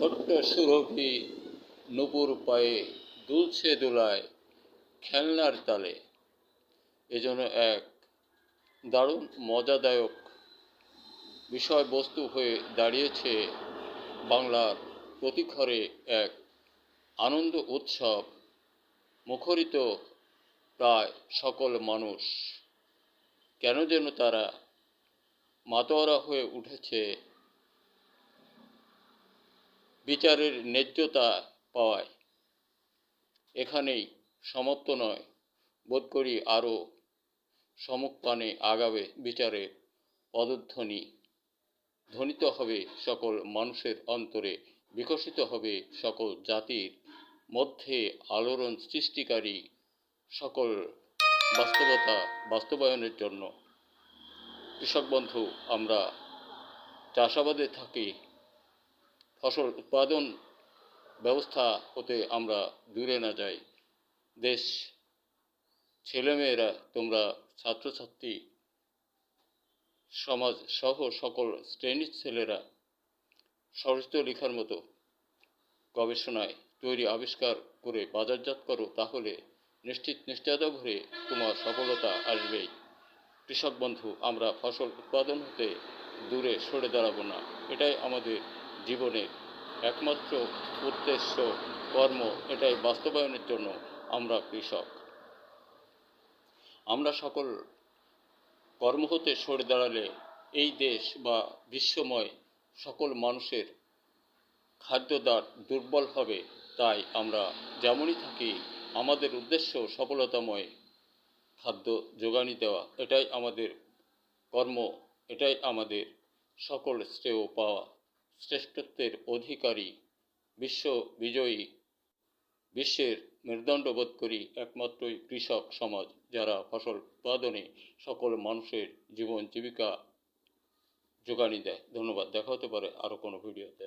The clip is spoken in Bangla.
ছোট্ট সুরভি নূপুর পায়ে দুলছে দোলায় খেলনার তালে। এজন্য এক দারুণ মজাদায়ক বিষয়বস্তু হয়ে দাঁড়িয়েছে বাংলার প্রতি ঘরে এক আনন্দ উৎসব মুখরিত প্রায় সকল মানুষ। কেন যেন তারা মাতোয়ারা হয়ে উঠেছে বিচারের ন্যায্যতা পাওয়ায়। এখানেই সমাপ্ত নয়, বোধ করি আরও সমুখপানে আগাবে বিচারের পদধ্বনি। ধ্বনিত হবে সকল মানুষের অন্তরে, বিকশিত হবে সকল জাতির মধ্যে আলোড়ন সৃষ্টিকারী সকল বাস্তবতা বাস্তবায়নের জন্য। কৃষক বন্ধু, আমরা চাষাবাদে থাকি, ফসল উৎপাদন ব্যবস্থা হতে আমরা দূরে না যাই। দেশ ছেলেমেয়েরা, তোমরা ছাত্রছাত্রী সমাজ সহ সকল শ্রেণীর ছেলেরা সাহিত্য লেখার মতো গবেষণায় তৈরি আবিষ্কার করে বাজারজাত করো, তাহলে নিশ্চয়তা ভরে তোমার সফলতা আসবেই। কৃষক বন্ধু, আমরা ফসল উৎপাদন হতে দূরে সরে দাঁড়াবো না। এটাই আমাদের জীবনের একমাত্র উদ্দেশ্য, কর্ম। এটাই বাস্তবায়নের জন্য আমরা কৃষক। আমরা সকল কর্ম হতে সরে দাঁড়ালে এই দেশ বা বিশ্বময় সকল মানুষের খাদ্যদ্বার দুর্বল হবে। তাই আমরা যেমনই থাকি, আমাদের উদ্দেশ্য সফলতাময় খাদ্য যোগানি দেওয়া। এটাই আমাদের কর্ম, এটাই আমাদের সকল শ্রেয় পাওয়া। শ্রেষ্ঠত্বের অধিকারী, বিশ্ব বিজয়ী, বিশ্বের মেরুদণ্ড বোধ করি একমাত্রই কৃষক সমাজ, যারা ফসল উৎপাদনে সকল মানুষের জীবন জীবিকা যোগানি দেয়। ধন্যবাদ। দেখা হতে পারে আরও কোনো ভিডিওতে।